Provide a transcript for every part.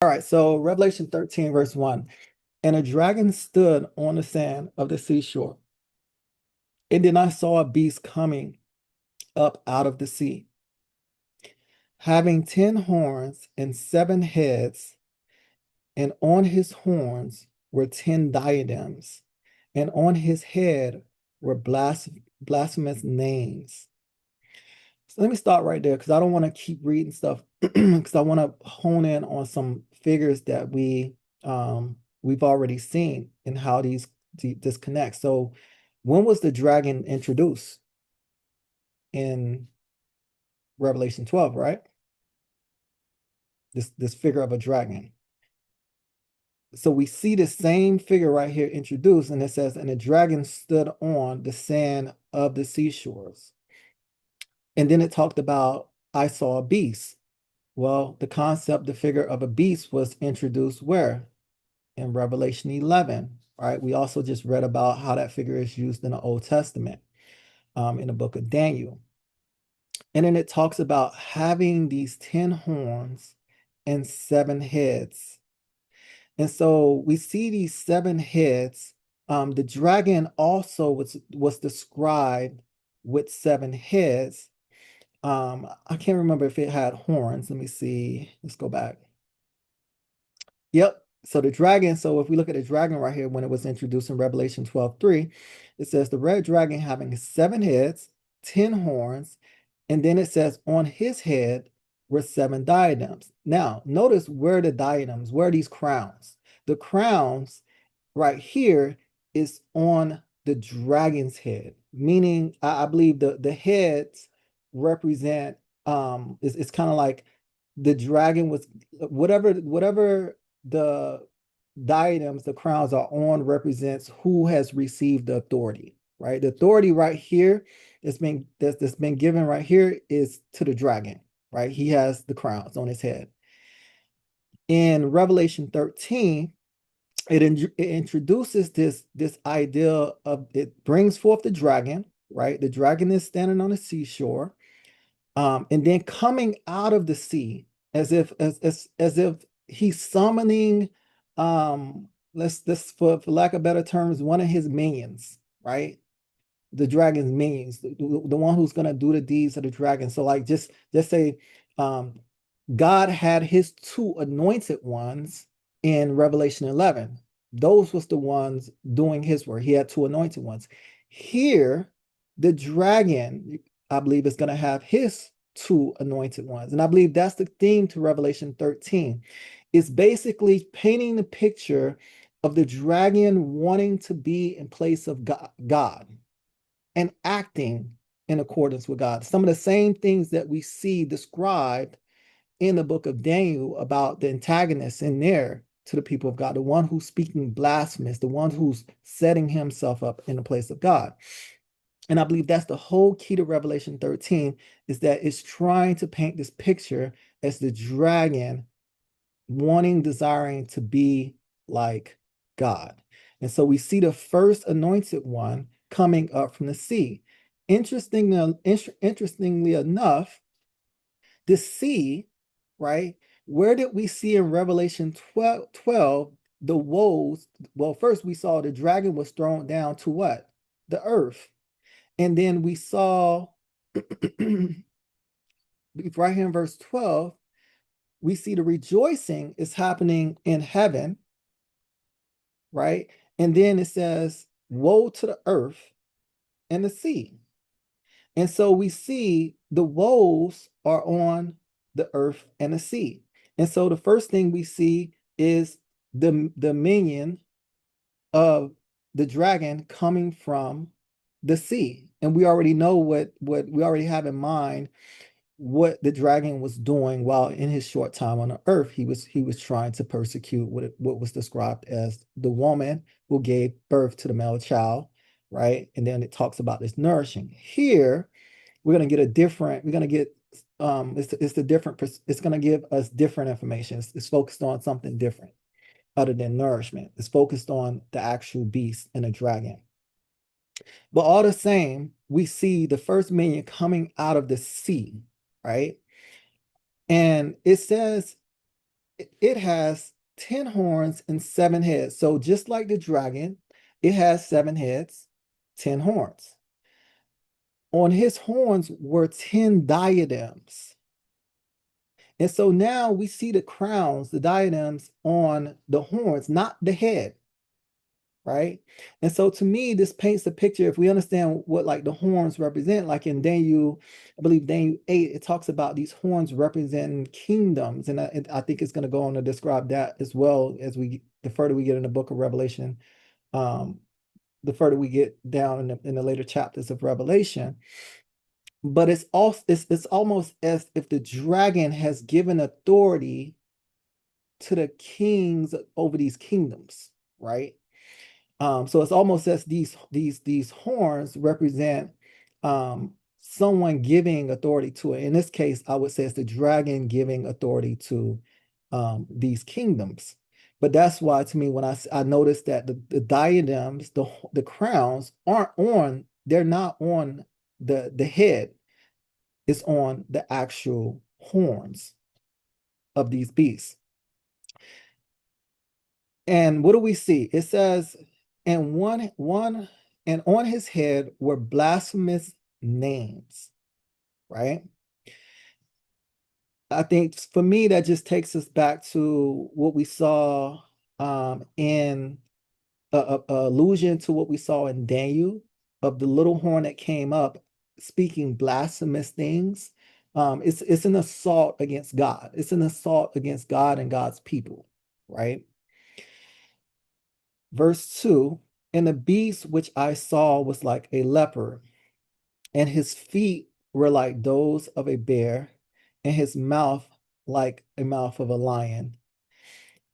All right, so Revelation 13, verse 1. And a dragon stood on the sand of the seashore. And then I saw a beast coming up out of the sea, having 10 horns and 7 heads, and on his horns were 10 diadems, and on his head were blasphemous names. So let me start right there because I don't want to keep reading stuff because I want to hone in on some figures that we've already seen and how this connects. So when was the dragon introduced? In Revelation 12, right? This figure of a dragon. So we see the same figure right here introduced, and it says, and the dragon stood on the sand of the seashores. And then it talked about, I saw a beast. Well, the concept, the figure of a beast was introduced where? In Revelation 11, right? We also just read about how that figure is used in the Old Testament, in the book of Daniel. And then it talks about having these 10 horns and 7 heads. And so we see these 7 heads. The dragon also was described with 7 heads. I can't remember if it had horns. Let me see. Let's go back. Yep. So the dragon, so if we look at the dragon right here, when it was introduced in Revelation 12:3, it says the red dragon having 7 heads, 10 horns, and then it says on his head were 7 diadems. Now, notice where the diadems, where are these crowns? The crowns right here is on the dragon's head, meaning I believe the heads represent it's kind of like the dragon was whatever the diadems, the crowns are on represents who has received the authority, right? The authority right here that's been given right here is to the dragon, right? He has the crowns on his head. In Revelation 13, it introduces this idea of, it brings forth the dragon, right? The dragon is standing on the seashore, and then coming out of the sea as if he's summoning, let's for lack of better terms, one of his minions, right? The dragon's minions, the one who's gonna do the deeds of the dragon. So like just say um God had his 2 anointed ones in Revelation 11. Those was the ones doing his work. He had 2 anointed ones. Here, the dragon, I believe, is going to have his 2 anointed ones. And I believe that's the theme to Revelation 13. It's basically painting the picture of the dragon wanting to be in place of God and acting in accordance with God. Some of the same things that we see described in the book of Daniel about the antagonist in there to the people of God, the one who's speaking blasphemous, the one who's setting himself up in the place of God. And I believe that's the whole key to Revelation 13, is that it's trying to paint this picture as the dragon wanting, desiring to be like God. And so we see the first anointed one coming up from the sea. Interestingly enough, the sea, right? Where did we see in Revelation 12 the woes? Well, first we saw the dragon was thrown down to what? The earth. And then we saw right here in verse 12, we see the rejoicing is happening in heaven, right? And then it says, woe to the earth and the sea. And so we see the woes are on the earth and the sea. And so the first thing we see is the minion of the dragon coming from the sea. And we already know what we already have in mind what the dragon was doing while in his short time on the earth. He was trying to persecute what was described as the woman who gave birth to the male child, right? And then it talks about this nourishing. Here, we're gonna get it's the different, it's gonna give us different information. It's focused on something different other than nourishment. It's focused on the actual beast and the dragon. But all the same, we see the first minion coming out of the sea, right? And it says it has 10 horns and 7 heads. So just like the dragon, it has 7 heads, 10 horns. On his horns were 10 diadems. And so now we see the crowns, the diadems on the horns, not the head, right? And so to me, this paints a picture. If we understand what like the horns represent, like in Daniel, I believe Daniel 8, it talks about these horns representing kingdoms. And I think it's going to go on to describe that as well as the further we get in the book of Revelation, um, the further we get down in the later chapters of Revelation. But it's also it's almost as if the dragon has given authority to the kings over these kingdoms, right? So it's almost as these horns represent someone giving authority to it. In this case, I would say it's the dragon giving authority to these kingdoms. But that's why, to me, when I noticed that the diadems, the crowns aren't on, they're not on the head, it's on the actual horns of these beasts. And what do we see? It says, and and on his head were blasphemous names, right? I think for me, that just takes us back to what we saw in a allusion to what we saw in Daniel of the little horn that came up speaking blasphemous things. It's an assault against God. It's an assault against God and God's people, right? Verse 2, and the beast which I saw was like a leopard, and his feet were like those of a bear, and his mouth like a mouth of a lion.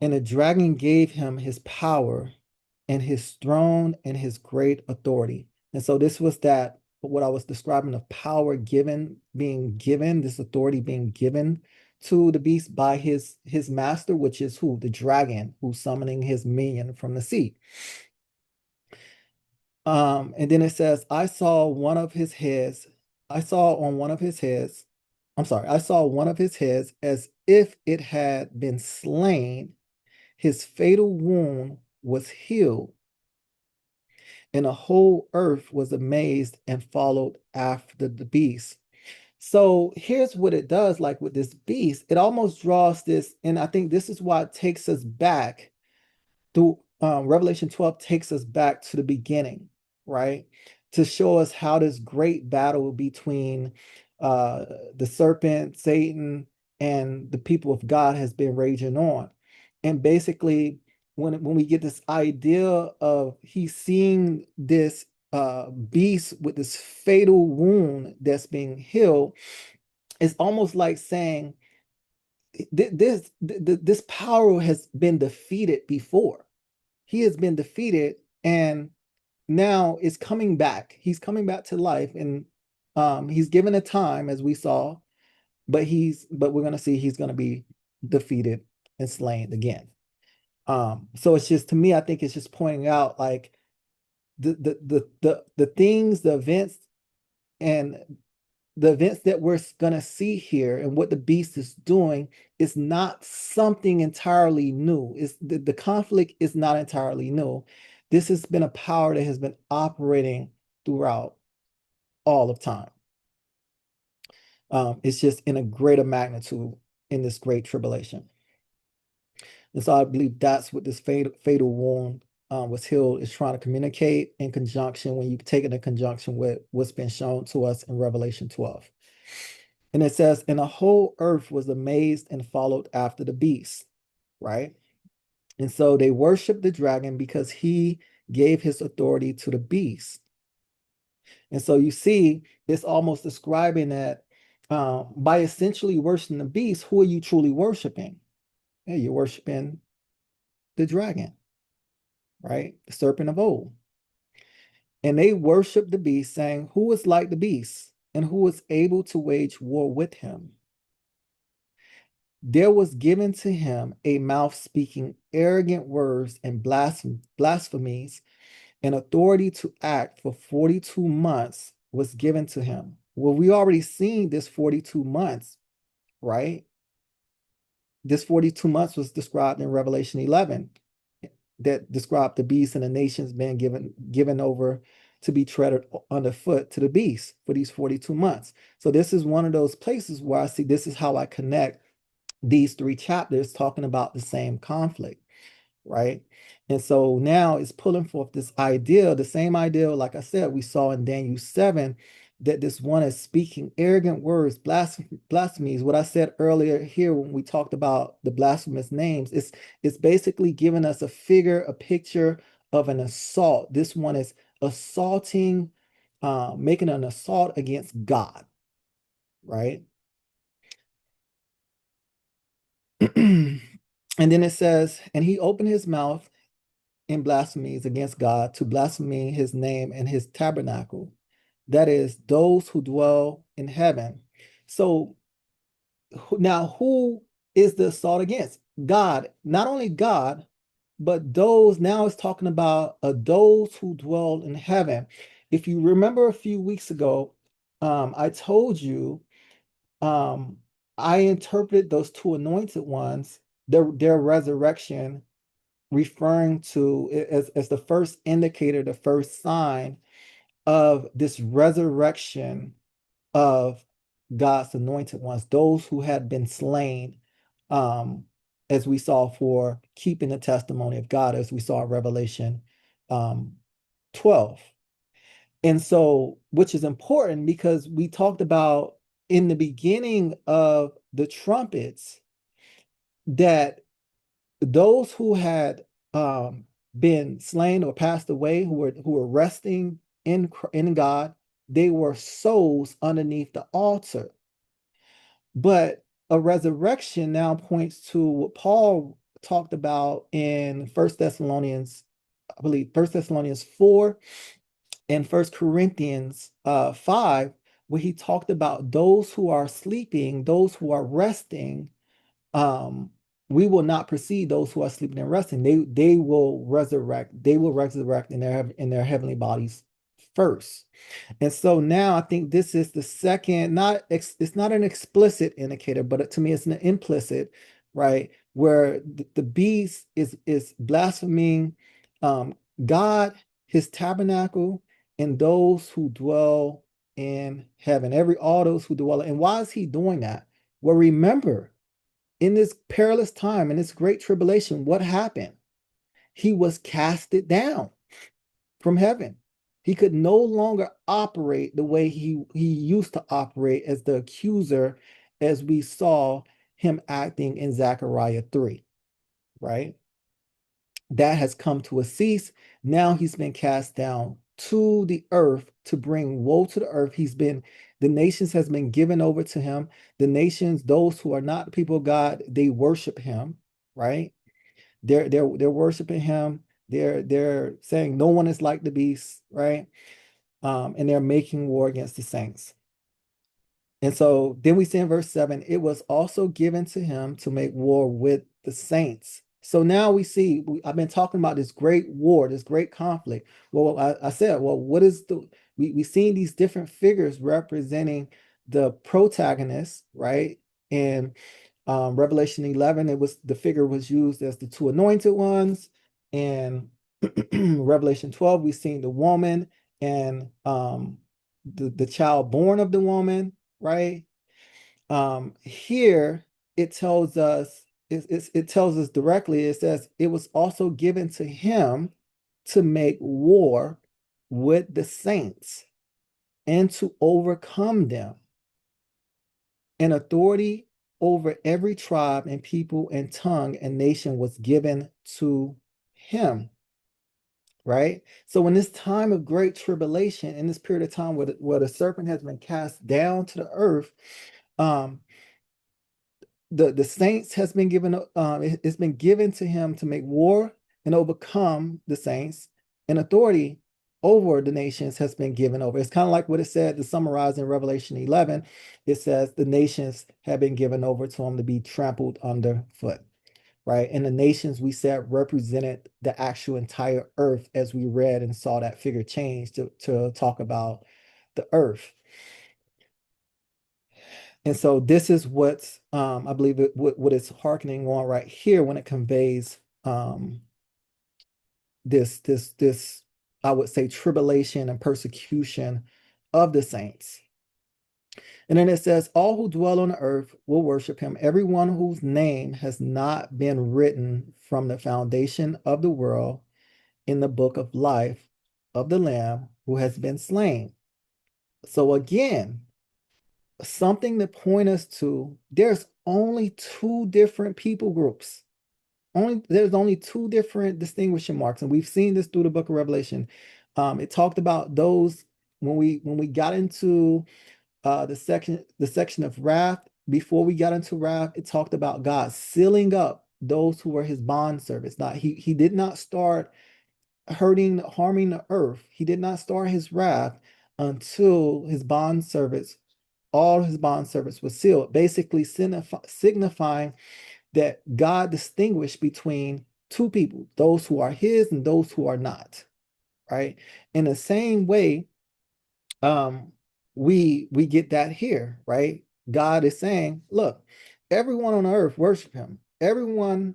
And the dragon gave him his power and his throne and his great authority. And so this was that what I was describing of power being given, this authority being given to the beast by his master, which is who? The dragon, who's summoning his minion from the sea. And then it says, I saw one of his heads, I saw on one of his heads, I'm sorry, I saw one of his heads as if it had been slain. His fatal wound was healed, and the whole earth was amazed and followed after the beast. So here's what it does, like with this beast, it almost draws this, and I think this is why it takes us back through Revelation 12 takes us back to the beginning, right? To show us how this great battle between the serpent, Satan, and the people of God has been raging on. And basically, when we get this idea of he's seeing this beast with this fatal wound that's being healed, it's almost like saying this power has been defeated before. He has been defeated and now is coming back. He's coming back to life, and he's given a time, as we saw, but we're gonna see he's gonna be defeated and slain again. So it's just, to me, I think it's just pointing out like the things, the events, and the events that we're gonna see here and what the beast is doing is not something entirely new. It's the conflict is not entirely new. This has been a power that has been operating throughout all of time. It's just in a greater magnitude in this great tribulation. And so I believe that's what this fatal wound was healed is trying to communicate in conjunction when you take it in conjunction with what's been shown to us in Revelation 12. And it says, and the whole earth was amazed and followed after the beast, right? And so they worshiped the dragon because he gave his authority to the beast. And so you see, it's almost describing that by essentially worshiping the beast, who are you truly worshiping? Yeah, you're worshiping the dragon, right? The serpent of old. And they worshiped the beast, saying, who is like the beast and who is able to wage war with him? There was given to him a mouth speaking arrogant words and blasphemies, and authority to act for 42 months was given to him. Well, we already seen this 42 months, right? This 42 months was described in Revelation 11 that described the beast and the nations being given over to be treaded underfoot to the beast for these 42 months. So this is one of those places where I see this is how I connect these three chapters talking about the same conflict, right? And so now it's pulling forth this idea, the same idea, like I said, we saw in Daniel 7, that this one is speaking arrogant words, blasphemies. What I said earlier here when we talked about the blasphemous names, it's basically giving us a figure, a picture of an assault. This one is assaulting, making an assault against God, right? And then it says, and he opened his mouth in blasphemies against God to blaspheme his name and his tabernacle, that is, those who dwell in heaven. So now who is the assault against? God. Not only God, but those, now it's talking about those who dwell in heaven. If you remember a few weeks ago, I told you um, I interpreted those two anointed ones, their resurrection, referring to as the first indicator, the first sign of this resurrection of God's anointed ones, those who had been slain, as we saw for keeping the testimony of God, as we saw in Revelation 12. And so, which is important because we talked about in the beginning of the trumpets that those who had been slain or passed away, who were resting in God, they were souls underneath the altar. But a resurrection now points to what Paul talked about in First Thessalonians, I believe First Thessalonians 4 and First Corinthians 5, where he talked about those who are sleeping, those who are resting. We will not precede those who are sleeping and resting. They will resurrect. They will resurrect in their heavenly bodies first. And so now I think this is the second, it's not an explicit indicator, but to me it's an implicit, right? Where the beast is blaspheming God, his tabernacle, and those who dwell in heaven. All those who dwell. And why is he doing that? Well, remember, in this perilous time, in this great tribulation, what happened? He was casted down from heaven. He could no longer operate the way he used to operate as the accuser, as we saw him acting in Zechariah 3, right? That has come to a cease. Now he's been cast down to the earth to bring woe to the earth. The nations has been given over to him. The nations, those who are not the people of God, they worship him, right? They're worshiping him. They're saying no one is like the beast, right? And they're making war against the saints. And so then we see in verse 7, it was also given to him to make war with the saints. So now we see, I've been talking about this great war, this great conflict. Well, I said, well, what is we've seen these different figures representing the protagonist, right? And Revelation 11, the figure was used as the two anointed ones. And Revelation 12, we've seen the woman and the child born of the woman, right? Here it tells us, it tells us directly, it says it was also given to him to make war with the saints and to overcome them. And authority over every tribe and people and tongue and nation was given to him. Right? So in this time of great tribulation, in this period of time where the serpent has been cast down to the earth, um, the saints has been given, it's been given to him to make war and overcome the saints, and authority over the nations has been given over. It's kind of like what it said to summarize in Revelation 11. It says the nations have been given over to him to be trampled underfoot, right? And the nations, we said, represented the actual entire earth, as we read and saw that figure change to talk about the earth. And so this is what I believe what it's hearkening on right here when it conveys this I would say tribulation and persecution of the saints. And then it says, all who dwell on the earth will worship him, everyone whose name has not been written from the foundation of the world in the book of life of the Lamb who has been slain. So again, something to point us to, there's only two different people groups. There's only two different distinguishing marks, and we've seen this through the book of Revelation. It talked about those when we got into the section of wrath. Before we got into wrath, it talked about God sealing up those who were his bond servants. Now he did not start harming the earth. He did not start his wrath until all his bond servants were sealed, basically signifying that God distinguished between two people, those who are his and those who are not, right? In the same way, we get that here, right? God is saying, look, everyone on earth worship him. Everyone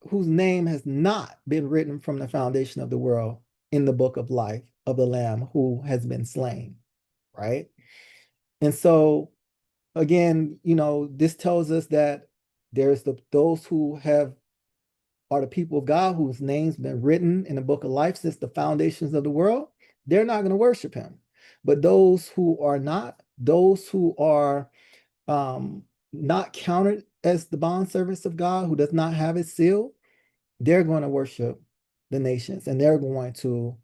whose name has not been written from the foundation of the world in the book of life of the Lamb who has been slain, right? And so again, this tells us that there's those who are the people of God whose names been written in the book of life since the foundations of the world. They're not going to worship him. But those who are not, those who are not counted as the bond servants of God, who does not have his seal, they're going to worship the nations, and they're going to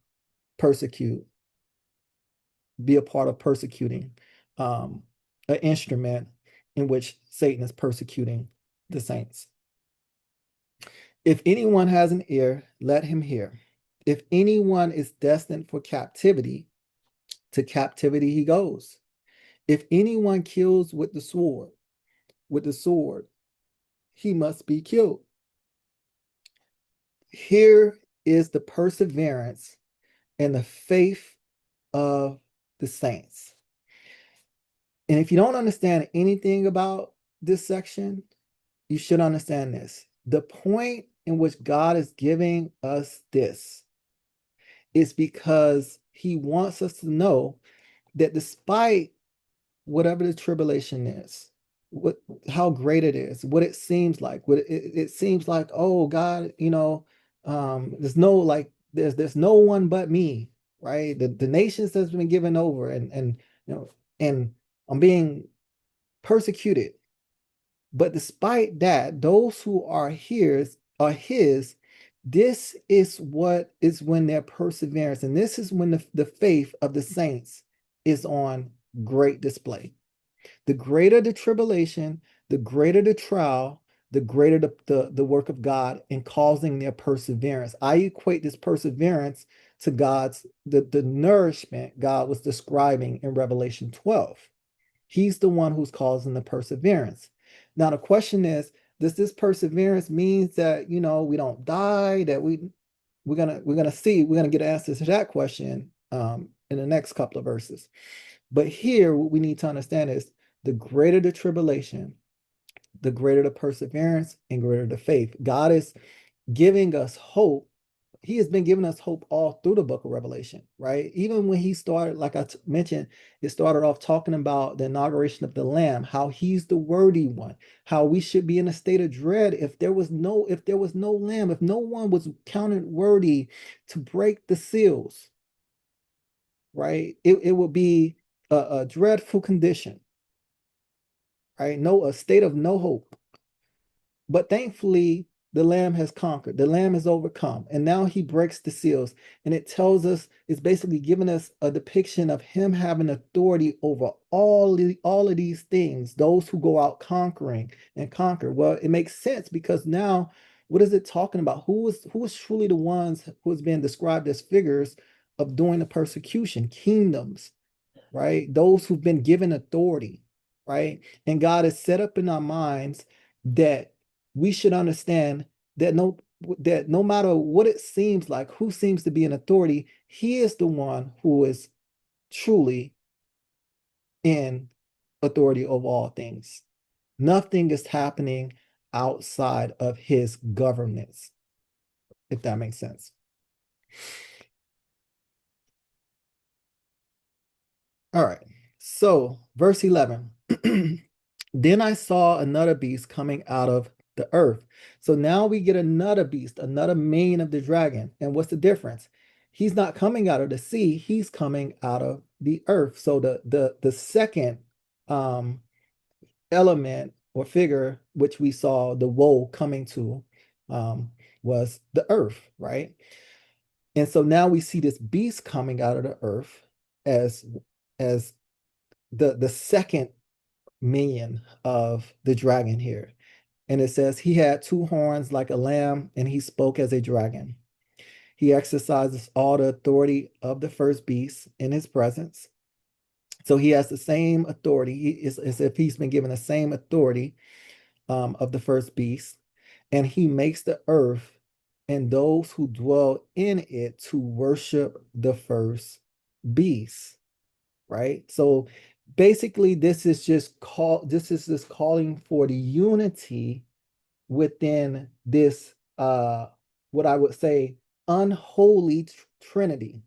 be a part of persecuting, an instrument in which Satan is persecuting the saints. If anyone has an ear, let him hear. If anyone is destined for captivity, to captivity he goes. If anyone kills with the sword, he must be killed. Here is the perseverance and the faith of the saints. And if you don't understand anything about this section, you should understand this. The point in which God is giving us this is because he wants us to know that despite whatever the tribulation is, how great it is, what it seems like, it seems like, oh God, there's no one but me, right? The nations has been given over, and I'm being persecuted. But despite that, those who are his, this is what is when their perseverance, and this is when the faith of the saints is on great display. The greater the tribulation, the greater the trial, the greater the work of God in causing their perseverance. I equate this perseverance to the nourishment God was describing in Revelation 12. He's the one who's causing the perseverance. Now the question is, does this perseverance means that we don't die, that we're gonna get answers to that question in the next couple of verses. But here, what we need to understand is the greater the tribulation, the greater the perseverance, and greater the faith. God is giving us hope. He has been giving us hope all through the book of Revelation, right? Even when he started, like I mentioned, it started off talking about the inauguration of the Lamb, how he's the worthy one, how we should be in a state of dread if there was no Lamb, if no one was counted worthy to break the seals, right? It would be a dreadful condition, right? A state of no hope. But thankfully, the Lamb has conquered. The Lamb has overcome. And now he breaks the seals. And it tells us, it's basically giving us a depiction of him having authority over all of these things, those who go out conquering and conquer. Well, it makes sense because now, what is it talking about? Who is truly the ones who is being described as figures of doing the persecution? Kingdoms, right? Those who've been given authority, right? And God has set up in our minds that we should understand that no matter what it seems like, who seems to be an authority, he is the one who is truly in authority over all things. Nothing is happening outside of his governance, if that makes sense. All right. So, verse 11. Then I saw another beast coming out of the earth. So now we get another beast, another mane of the dragon. And what's the difference? He's not coming out of the sea, he's coming out of the earth. So the second element or figure which we saw the woe coming to was the earth, right? And so now we see this beast coming out of the earth as as the second minion of the dragon here. And it says, he had two horns like a lamb, and he spoke as a dragon. He exercises all the authority of the first beast in his presence. So he has the same authority. It's as if he's been given the same authority of the first beast. And he makes the earth and those who dwell in it to worship the first beast, right? So basically, this is just calling for the unity within this what I would say unholy Trinity.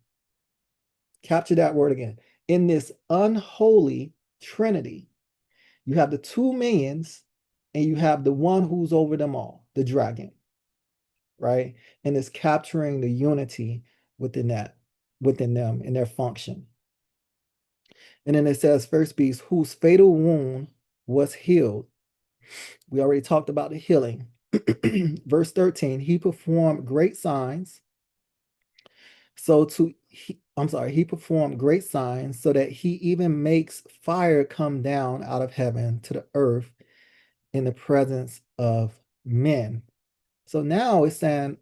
Capture that word again. In this unholy Trinity, you have the two minions and you have the one who's over them all, the dragon, right? And it's capturing the unity within them in their function. And then it says, first beast, whose fatal wound was healed. We already talked about the healing. Verse 13, he performed great signs. He performed great signs so that he even makes fire come down out of heaven to the earth in the presence of men. So now it's saying,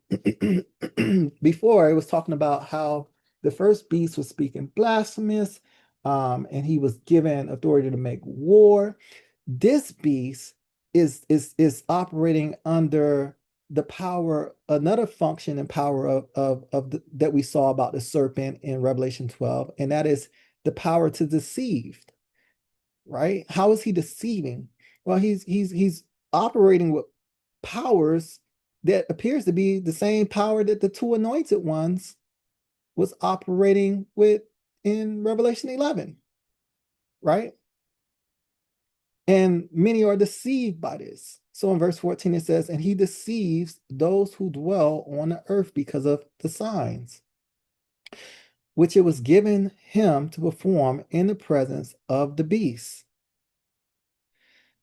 before it was talking about how the first beast was speaking blasphemous, and he was given authority to make war. This beast is operating under the power, another function and power that we saw about the serpent in Revelation 12, and that is the power to deceive, right? How is he deceiving? Well, he's operating with powers that appears to be the same power that the two anointed ones was operating with in Revelation 11, right? And many are deceived by this. So in verse 14, it says, and he deceives those who dwell on the earth because of the signs, which it was given him to perform in the presence of the beast,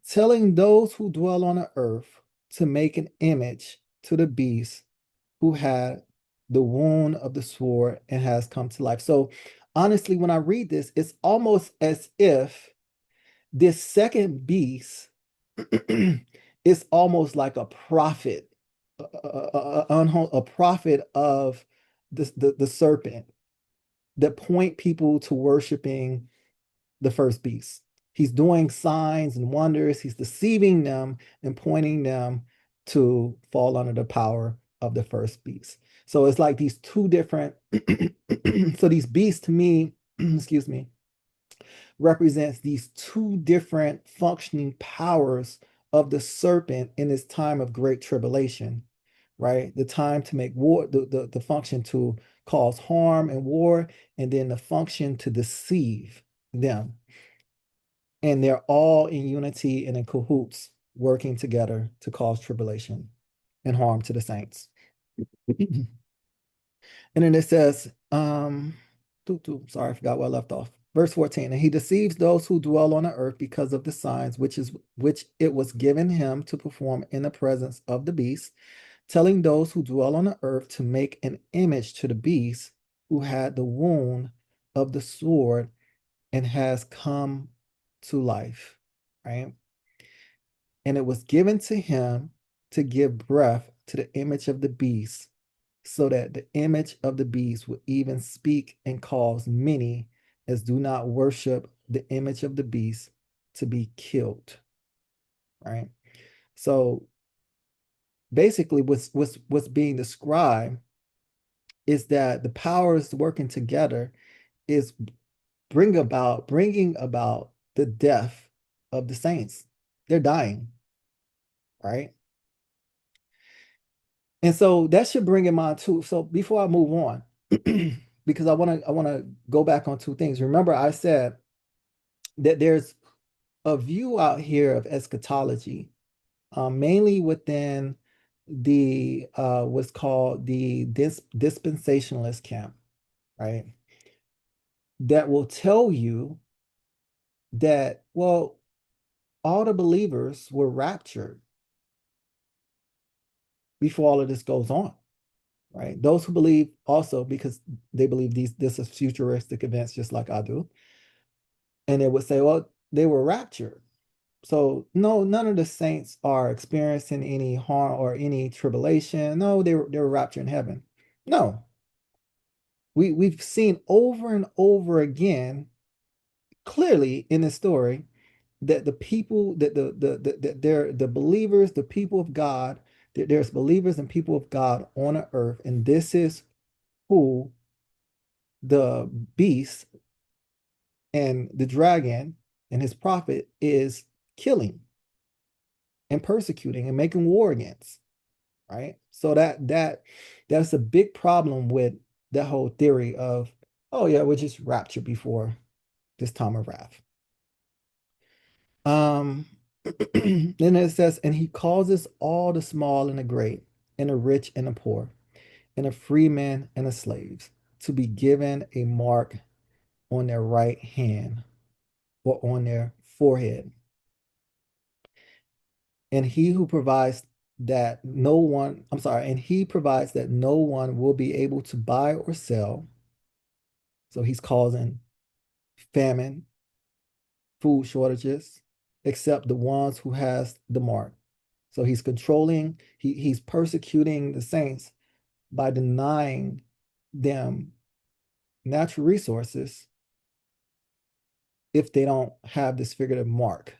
telling those who dwell on the earth to make an image to the beast who had the wound of the sword and has come to life. So honestly, when I read this, it's almost as if this second beast is almost like a prophet, a prophet of the serpent that point people to worshiping the first beast. He's doing signs and wonders. He's deceiving them and pointing them to fall under the power of the first beast. So it's like these two different, so these beasts to me, excuse me, represents these two different functioning powers of the serpent in this time of great tribulation, right? The time to make war, the function to cause harm and war, and then the function to deceive them. And they're all in unity and in cahoots, working together to cause tribulation and harm to the saints. And then it says, sorry, I forgot where I left off. Verse 14, and he deceives those who dwell on the earth because of the signs which it was given him to perform in the presence of the beast, telling those who dwell on the earth to make an image to the beast who had the wound of the sword and has come to life, right? And it was given to him to give breath to the image of the beast, so that the image of the beast would even speak and cause many as do not worship the image of the beast to be killed, right? So basically what's being described is that the powers working together is bringing about the death of the saints. They're dying, right? And so that should bring in mind too. So before I move on, because I want to go back on two things. Remember, I said that there's a view out here of eschatology, mainly within the what's called the dispensationalist camp, right? That will tell you that, well, all the believers were raptured before all of this goes on, right? Those who believe also, because they believe this is futuristic events, just like I do, and they would say, well, they were raptured. So no, none of the saints are experiencing any harm or any tribulation. No, they were raptured in heaven. No, we've seen over and over again clearly in this story that the people that that they're the believers, the people of God, that there's believers and people of God on the earth, and this is who the beast and the dragon and his prophet is killing and persecuting and making war against, right? So that's a big problem with that whole theory of, oh yeah, we're just raptured before this time of wrath. Um, then it says, and he causes all the small and the great, and the rich and the poor, and the free men and the slaves to be given a mark on their right hand or on their forehead. And he who provides that no one, I'm sorry, and he provides that no one will be able to buy or sell. So he's causing famine, food shortages, except the ones who has the mark. So he's controlling, he's persecuting the saints by denying them natural resources if they don't have this figurative mark.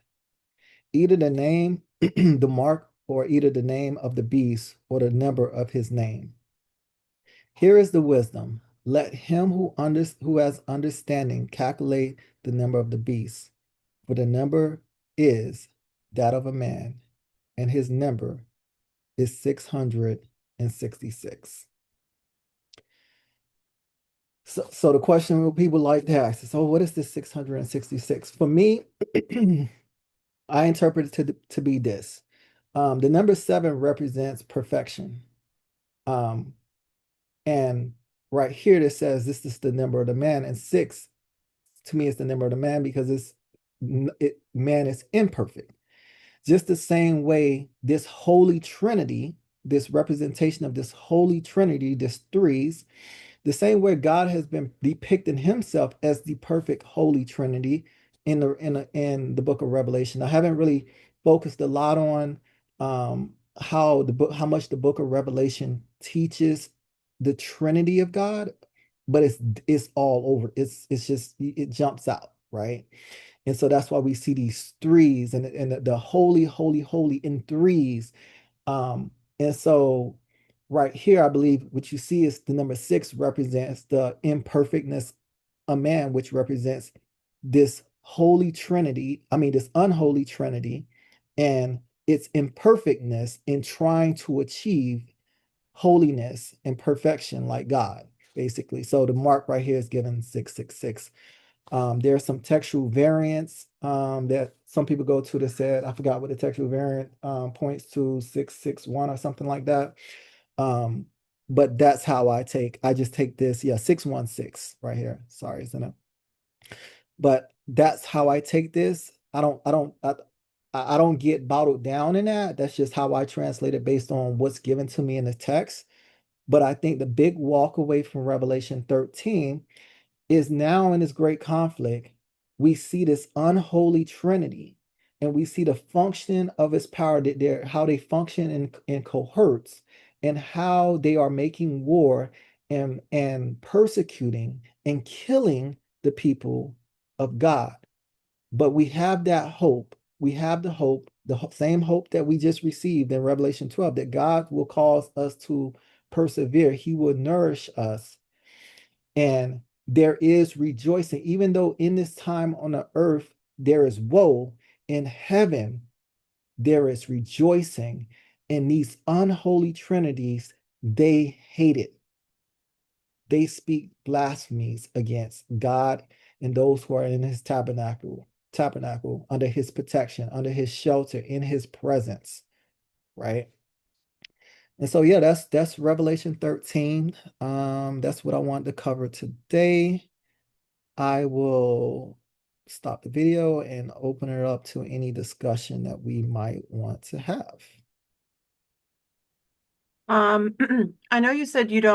Either the name, the mark, or either the name of the beast or the number of his name. Here is the wisdom. Let him who has understanding calculate the number of the beast, for the number is that of a man, and his number is 666. So the question people like to ask is, so what is this 666? For me, I interpret it to be this. The number 7 represents perfection. And right here it says this is the number of the man, and 6 to me is the number of the man because man is imperfect. Just the same way this Holy Trinity, this representation of this Holy Trinity, this threes, the same way God has been depicting himself as the perfect Holy Trinity in the book of Revelation. I haven't really focused a lot on how much the book of Revelation teaches the Trinity of God, but it's all over. It's just it jumps out, right? And so that's why we see these threes and the holy, holy, holy in threes. And so right here, I believe what you see is the number 6 represents the imperfectness of man, which represents this holy Trinity, I mean, this unholy Trinity, and its imperfectness in trying to achieve holiness and perfection like God, basically. So the mark right here is given 666. There's some textual variants that some people go to that said, I forgot what the textual variant points to, 661 or something like that. But that's how I just take this, yeah, 616 right here. Sorry, isn't it? But that's how I take this. I don't get bottled down in that. That's just how I translate it based on what's given to me in the text. But I think the big walk away from Revelation 13 is now in this great conflict, we see this unholy Trinity, and we see the function of its power, that how they function in cohorts, and how they are making war and persecuting and killing the people of God. But we have that hope. We have the hope, same hope that we just received in Revelation 12, that God will cause us to persevere. He will nourish us. And there is rejoicing, even though in this time on the earth there is woe, In heaven, there is rejoicing. In these unholy trinities, they hate it. They speak blasphemies against God and those who are in his tabernacle, under his protection, under his shelter, in his presence, right? And so yeah, that's Revelation 13. That's what I wanted to cover today. I will stop the video and open it up to any discussion that we might want to have. I know you said you don't